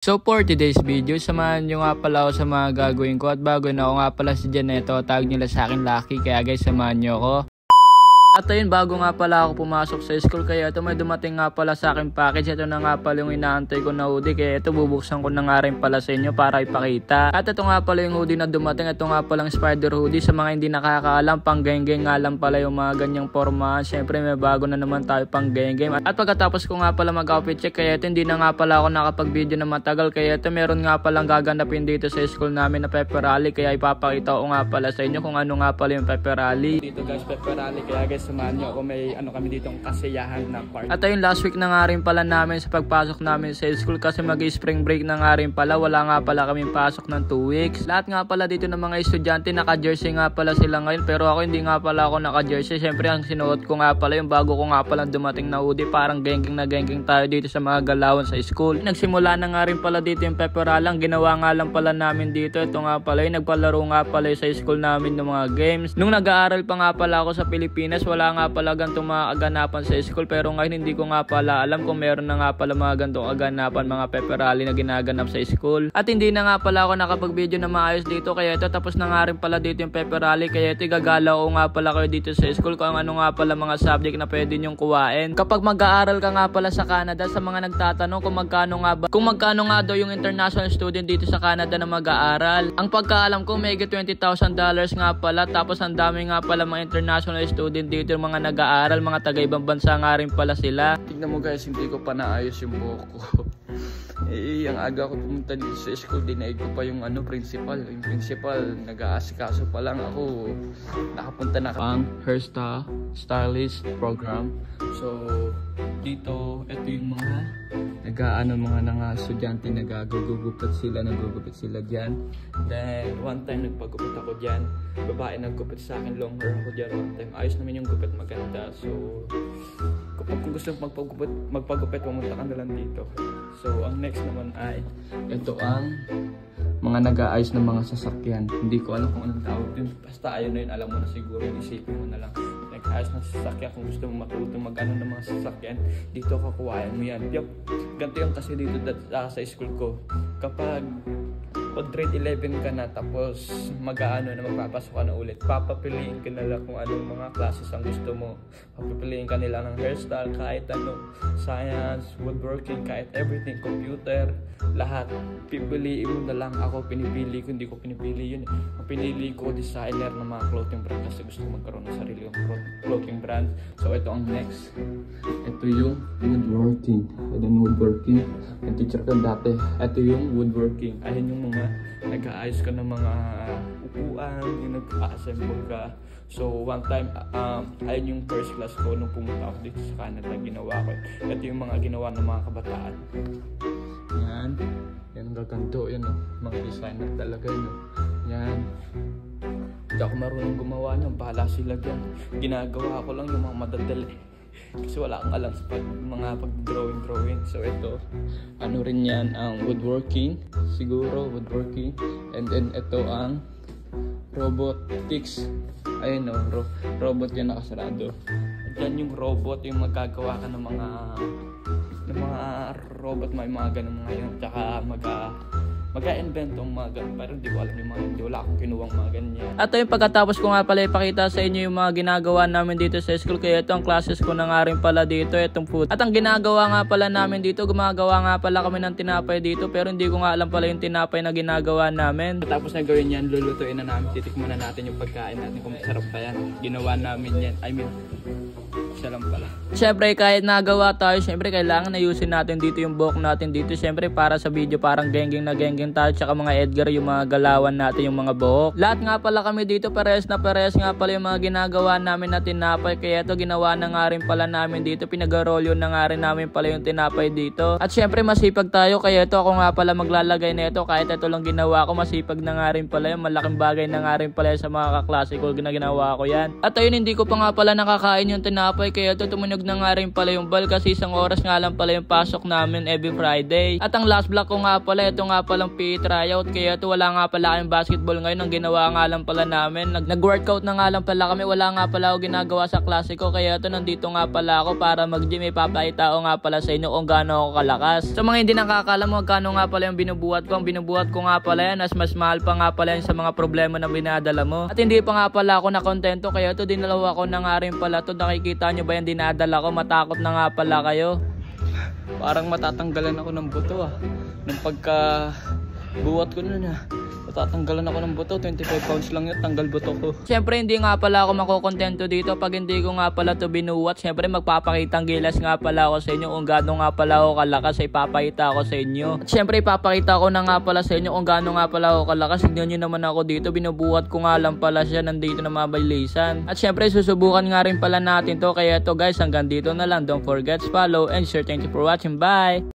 So for today's video, samahan nyo nga pala ako sa mga gagawin ko. At bago na ako nga pala si Janeto, tawag nila sa akin Lucky. Kaya guys, samahan nyo ako. At ayun, bago nga pala ako pumasok sa school, kaya ito may dumating nga pala sa akin package. Ito na nga pala yung inaantay ko na hoodie, kaya ito bubuksan ko na nga rin pala sa inyo para ipakita. At ito nga pala yung hoodie na dumating. Ito nga palang spider hoodie. Sa mga hindi nakakaalam, pang geng-geng nga lang pala yung mga ganyang formahan. Siyempre may bago na naman tayo pang geng-geng. At pagkatapos ko nga pala mag-outfit check, kaya ito hindi na nga pala ako nakapag-video na matagal. Kaya ito meron nga palang gaganapin dito sa school namin na pepper rally. Kaya ipapakita ko nga pala sa inyo kung ano nga pala yung pepper rally. Dito guys, pepper rally. Kaya guys, samahan nyo ako, may kami ditong kasiyahan na part. At ayun, last week na nga rin pala namin sa pagpasok namin sa school kasi mag-spring break na nga rin pala. Wala nga pala kaming pasok ng 2 weeks. Lahat nga pala dito ng mga estudyante naka-jersey nga pala sila ngayon, pero ako hindi nga pala ako naka-jersey. Siyempre ang sinuot ko nga pala yung bago ko nga pala dumating na hoodie. Parang gengking na gengking tayo dito sa mga galawan sa school. Nagsimula na nga rin pala dito yung pepper rally. Ginawa nga lang pala namin dito, ito nga pala yung nagpalaro nga pala sa school namin ng mga games. Nung nag-aaral pa nga pala ako sa Pilipinas, wala nga pala gantong mga kaganapan sa school, pero ngayon hindi ko nga pala alam kung meron na nga pala mga gantong kaganapan, mga pepper rally na ginaganap sa school. At hindi na nga pala ako nakapag-video na maayos dito, kaya ito tapos na nga rin pala dito yung pepper rally. Kaya ito gagalaw ko nga pala kayo dito sa school kung ano nga pala mga subject na pwede nyong kuhain. Kapag mag-aaral ka nga pala sa Canada, sa mga nagtatanong kung magkano nga daw yung international student dito sa Canada na mag-aaral. Ang pagkaalam ko may $20,000 nga pala, tapos ang dami nga pala mga international student dito, yung mga nag-aaral, mga taga-ibang bansa nga rin pala sila. Tignan mo guys, hindi ko pa naayos yung buhok ko. Ang aga ko pumunta dito sa school, dinaig ko pa yung principal. Yung principal, nag-aasikaso pa lang ako. Nakapunta na ang hairstylist program. So, dito, ito yung mga mga estudyante nagugupit sila dyan. Then, one time nagpagupit ako dyan. Babae nagupit sa akin, long hair ako dyan one time. Ayos naman yung gupit, maganda. So, kung gusto magpagupit, pumunta ka na lang dito. So, ang next naman ay ito ang mga nag-aayos ng mga sasakyan. Hindi ko alam kung anong tawag din. Basta ayun na yun, alam mo na siguro, isipin mo na lang. Nag-aayos ng sasakyan, kung gusto mo matuto mag-ano ng mga sasakyan, dito kakuhayan mo yan. Yup, ganito yung kasi dito sa school ko. Kapag grade 11 ka na, tapos mag-aano na magpapasok ka na ulit, papapiliin ka nila kung anong mga classes ang gusto mo. Papapiliin ka nila ng hairstyle, kahit ano, science, woodworking, kahit everything, computer, lahat. Pipiliin mo na lang. Ako pinipili ko, hindi ko pinipili yun. Ang pinili ko, designer ng mga clothing brand kasi gusto ko magkaroon ng sarili yung clothing brand. So ito ang next. Ito yung woodworking. Woodworking. Yung teacher ko dati. Ito yung woodworking. Ayan yung mga nag-aayos ka ng mga upuan, yung nag-assemble ka. So one time, ayun yung first class ko nung pumunta ako dito sa Canada, ginawa ko. Ito yung mga ginawa ng mga kabataan. Yan. Yan ang gaganto. Yan o. Mga designer talaga yun. Yan. Hindi ako marunong gumawa niyan. Bahala sila dyan. Ginagawa ko lang yung mga madadali. Kasi wala akong alam sa mga pag-drawing. So ito, ano rin yan, ang woodworking. Siguro, woodworking. And then ito ang robotics. Ayun o, robot yan nakasarado. Yan yung robot, yung magagawa ka ng mga robot, may mga ganun mga yun. Tsaka mag-invent ng mga ganun. Pero hindi ko alam yung mga hindi. Wala akong kinuwang mga ganyan. At ayun, pagkatapos ko nga pala ipakita sa inyo yung mga ginagawa namin dito sa school. Kaya ito ang classes ko na nga rin pala dito. Itong food. At ang ginagawa nga pala namin dito, gumagawa nga pala kami ng tinapay dito. Pero hindi ko nga alam pala yung tinapay na ginagawa namin. Tapos na gawin yan, lulutuin na namin. Titikman na natin yung pagkain natin kung masarap pa yan. Ginawa namin yan. Siya lang pala. Siyempre kahit nagawa tayo, siyempre kailangan ayusin natin dito yung buhok natin dito. Siyempre para sa video parang gengeng na gengeng tayo. Tsaka mga Edgar, yung mga galawan natin, yung mga buhok. Lahat nga pala kami dito parehas na parehas nga pala yung mga ginagawa namin na tinapay. Kaya ito ginawa na nga rin pala namin dito. Pinag-rolyo na nga rin namin pala yung tinapay dito. At siyempre masipag tayo, kaya ito ako nga pala maglalagay na ito. Kahit ito lang ginawa ko, masipag na nga rin pala yung malaking bagay na nga rin pala sa mga kaklase ko na ginawa ko yan. At ayun, hindi ko pa nga pala nakakain yung tinapay. bahay kaya ito tumunog na nga rin pala yung bell kasi isang oras nga lang pala yung pasok namin every Friday. At ang last block ko nga pala, ito nga palang PE tryout kaya ito wala nga pala kayong basketball ngayon. Ang ginawa nga lang pala namin, nag-workout na nga lang pala kami, wala nga pala ako ginagawa sa klase ko kaya ito nandito nga pala ako para mag-gym. Ipapakita ko nga pala sa inyo kung gaano ako kalakas. Sa mga hindi nakakaalam magkano nga pala yung binubuhat ko, ang binubuhat ko nga pala yan as mas mahal pa nga pala yan sa mga problema na binadala mo. At hindi pa nga pala ako nakontento kaya ito dinalawa ko na nga rin pala to. Nakikita nyo ba yung dinadala ko? Matakot na nga pala kayo. Parang matatanggalan ako ng buto nung pagka buhat ko na matatanggalan ako ng buto. 25 pounds lang yun, tanggal buto ko. Siyempre hindi nga pala ako makokontento dito pag hindi ko nga pala to binuhat. Siyempre magpapakitang gilas nga pala ako sa inyo kung gaano nga pala ako kalakas. Ipapakita ako sa inyo. At siyempre ipapakita ko na nga pala sa inyo kung gaano nga pala ako kalakas. Tignan nyo naman ako dito, binubuhat ko nga lang pala siya nandito na mabilisan. At siyempre susubukan nga rin pala natin to. Kaya to guys, hanggang dito na lang. Don't forget to follow and share. Thank you for watching. Bye!